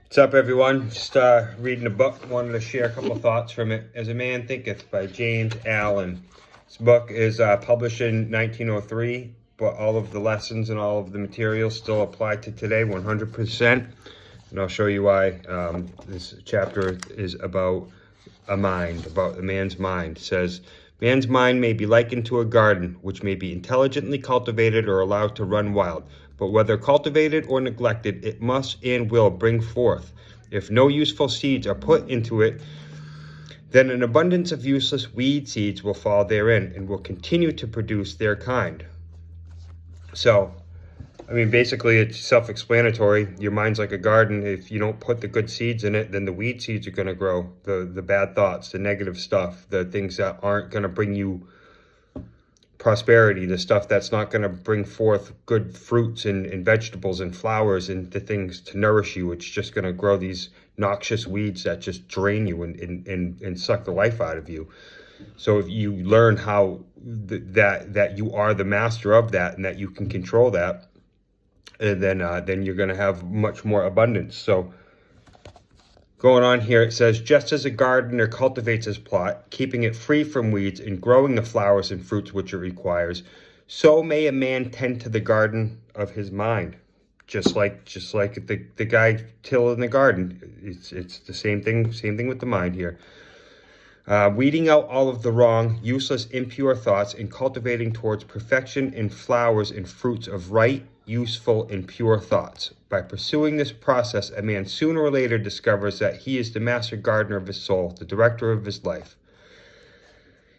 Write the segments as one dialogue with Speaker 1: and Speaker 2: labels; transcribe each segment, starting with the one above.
Speaker 1: What's up, everyone? Just reading a book. Wanted to share a couple of thoughts from it. As a Man Thinketh by James Allen. This book is published in 1903, but all of the lessons and all of the materials still apply to today 100%. And I'll show you why. This chapter is about a mind, about a man's mind. It says, man's mind may be likened to a garden, which may be intelligently cultivated or allowed to run wild. But whether cultivated or neglected, it must and will bring forth. If no useful seeds are put into it, then an abundance of useless weed seeds will fall therein and will continue to produce their kind. So, I mean, basically it's self-explanatory. Your mind's like a garden. If you don't put the good seeds in it, then the weed seeds are going to grow. The bad thoughts, the negative stuff, the things that aren't going to bring you prosperity, the stuff that's not going to bring forth good fruits and vegetables and flowers and the things to nourish you. It's just going to grow these noxious weeds that just drain you and suck the life out of you. So if you learn how that you are the master of that and that you can control that, and then you're going to have much more abundance. So going on here, it says, just as a gardener cultivates his plot, keeping it free from weeds and growing the flowers and fruits which it requires, so may a man tend to the garden of his mind. Just like the guy tilling the garden. It's the same thing with the mind here. Weeding out all of the wrong, useless, impure thoughts and cultivating towards perfection in flowers and fruits of right, useful, and pure thoughts. By pursuing this process, a man sooner or later discovers that he is the master gardener of his soul, the director of his life.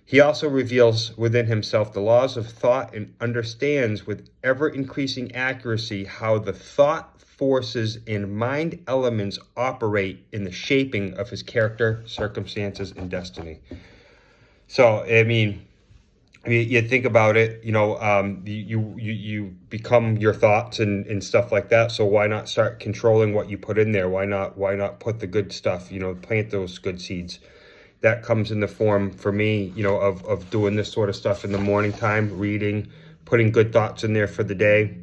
Speaker 1: He also reveals within himself the laws of thought and understands with ever-increasing accuracy how the thought forces and mind elements operate in the shaping of his character, circumstances, and destiny. So, I mean, you think about it, you become your thoughts and stuff like that. So why not start controlling what you put in there? Why not put the good stuff, plant those good seeds? That comes in the form for me, of doing this sort of stuff in the morning time, reading, putting good thoughts in there for the day.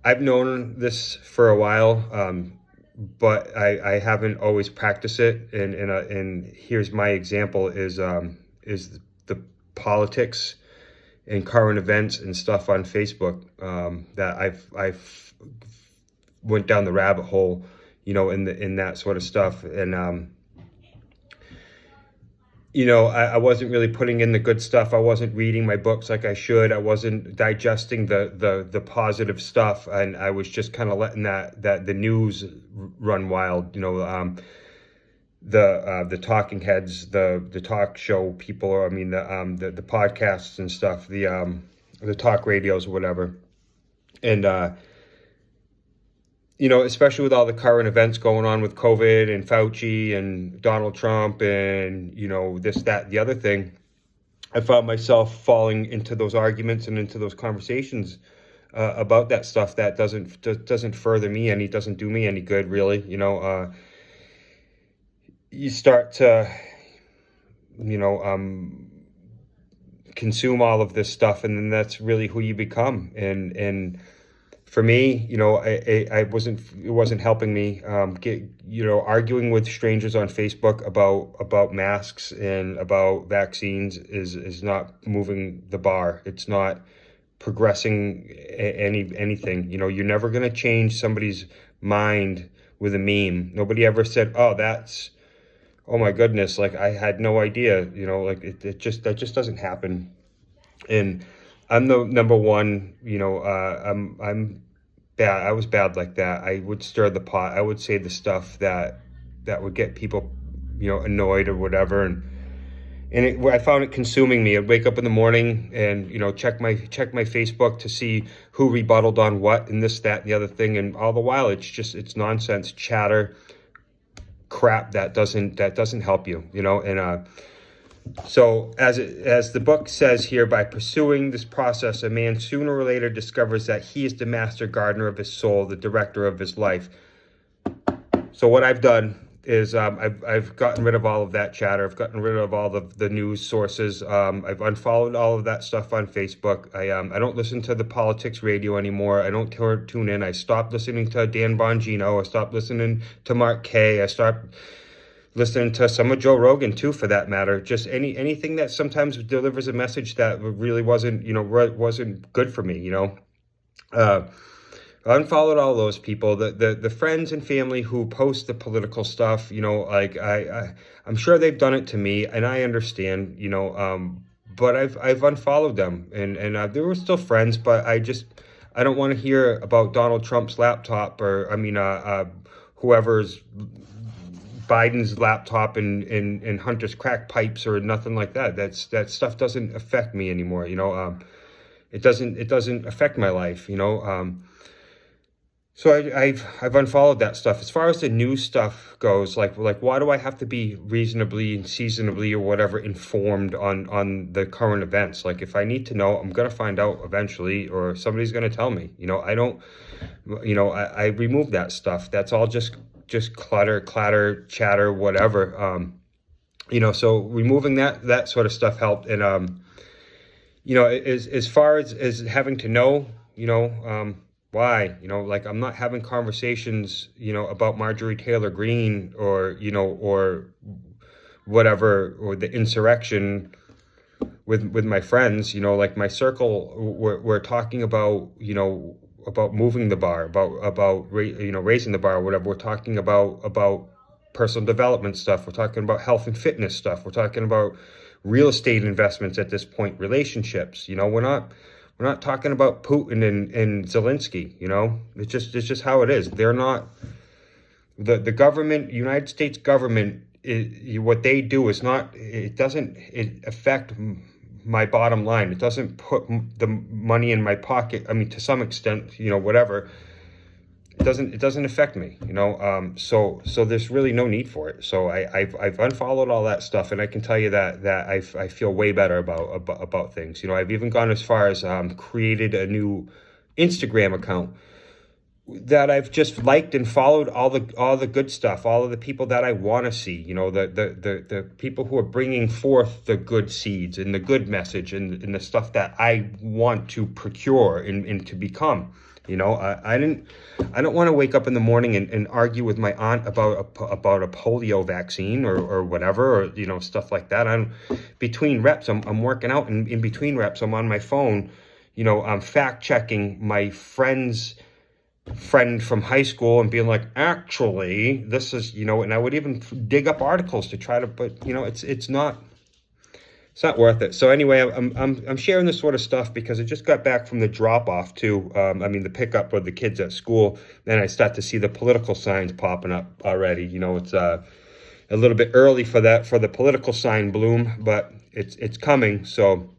Speaker 1: I've known this for a while, but I haven't always practiced it. And here's my example is the politics and current events and stuff on Facebook, that I've went down the rabbit hole, in that sort of stuff. And, I wasn't really putting in the good stuff. I wasn't reading my books like I should. I wasn't digesting the positive stuff. And I was just kind of letting the news run wild, the talking heads, the talk show people, the podcasts and stuff, the talk radios or whatever. And, especially with all the current events going on with COVID and Fauci and Donald Trump and, this, that, the other thing, I found myself falling into those arguments and into those conversations about that stuff that doesn't further me any, doesn't do me any good, really. You start to, consume all of this stuff, and then that's really who you become. And for me, it wasn't helping me. Arguing with strangers on Facebook about masks and about vaccines is not moving the bar. It's not progressing anything. You're never going to change somebody's mind with a meme. Nobody ever said, oh my goodness, like I had no idea, that just doesn't happen. And I'm the number one, I'm bad. I was bad like that. I would stir the pot. I would say the stuff that would get people, annoyed or whatever. And I found it consuming me. I'd wake up in the morning and, check my Facebook to see who rebutted on what and this, that, and the other thing. And all the while, it's nonsense, chatter, crap that doesn't help you, and so as the book says here, by pursuing this process, a man sooner or later discovers that he is the master gardener of his soul, the director of his life. So what I've done is I've gotten rid of all of that chatter. I've gotten rid of all the news sources. I've unfollowed all of that stuff on Facebook. I don't listen to the politics radio anymore. I don't tune in. I stopped listening to Dan Bongino. I stopped listening to Mark Kay. I stopped listening to some of Joe Rogan too, for that matter. Just anything that sometimes delivers a message that really wasn't, wasn't good for me, I unfollowed all those people, the friends and family who post the political stuff, like I'm sure they've done it to me, and I understand, but I've unfollowed them, and they were still friends, but I don't want to hear about Donald Trump's laptop, or whoever's Biden's laptop and Hunter's crack pipes or nothing like that. That stuff doesn't affect me anymore. It doesn't affect my life. So I've unfollowed that stuff. As far as the news stuff goes, like why do I have to be reasonably and seasonably or whatever informed on the current events? Like, if I need to know, I'm gonna find out eventually, or somebody's gonna tell me. I don't. I remove that stuff. That's all just clatter, chatter, whatever. So removing that sort of stuff helped. And as far as having to know, why, like, I'm not having conversations, about Marjorie Taylor Greene or whatever, or the insurrection with my friends, like my circle, we're talking about, about moving the bar, about raising the bar, or whatever. We're talking about personal development stuff. We're talking about health and fitness stuff. We're talking about real estate investments at this point, relationships. We're not talking about Putin and Zelensky. It's just how it is. They're not the government. United States government, what they do is not. It doesn't affect my bottom line. It doesn't put the money in my pocket. I mean, to some extent, whatever. It doesn't affect me, So there's really no need for it. So I've unfollowed all that stuff, and I can tell you that I feel way better about things. I've even gone as far as created a new Instagram account that I've just liked and followed all the good stuff, all of the people that I want to see, the people who are bringing forth the good seeds and the good message and the stuff that I want to procure and to become. I don't want to wake up in the morning and argue with my aunt about a polio vaccine or whatever, or stuff like that. Between reps, I'm working out, and in between reps, I'm on my phone, I'm fact checking my friend from high school and being like, actually, this is, and I would even dig up articles to try to, but it's not worth it. So anyway, I'm sharing this sort of stuff because I just got back from the drop off too. The pickup of the kids at school. Then I start to see the political signs popping up already. It's a little bit early for the political sign bloom, but it's coming. So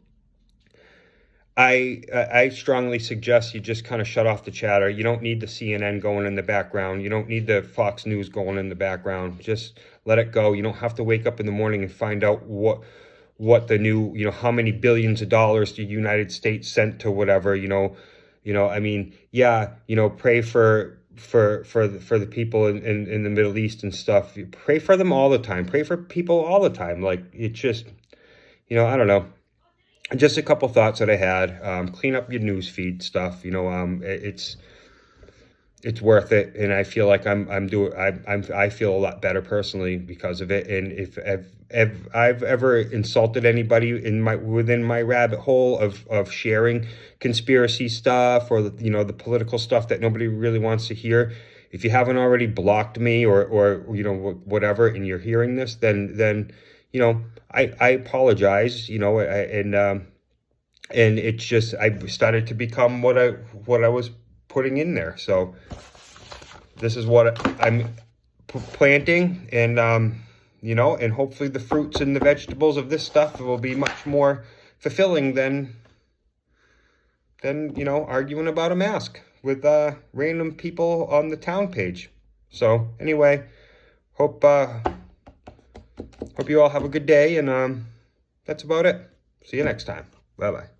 Speaker 1: I strongly suggest you just kind of shut off the chatter. You don't need the CNN going in the background. You don't need the Fox News going in the background. Just let it go. You don't have to wake up in the morning and find out what the new, how many billions of dollars the United States sent to whatever, pray for the people in the Middle East and stuff. You pray for them all the time. Pray for people all the time. Like, it's just, I don't know. Just a couple thoughts that I had. Clean up your news feed stuff. It's worth it, and I feel like I feel a lot better personally because of it. And if I've ever insulted anybody within my rabbit hole of sharing conspiracy stuff or the political stuff that nobody really wants to hear, if you haven't already blocked me or whatever, and you're hearing this, then I apologize, and it's just, I started to become what I was putting in there. So this is what I'm planting, and and hopefully the fruits and the vegetables of this stuff will be much more fulfilling than arguing about a mask with random people on the town page. So anyway, hope you all have a good day, and that's about it. See you next time. Bye-bye.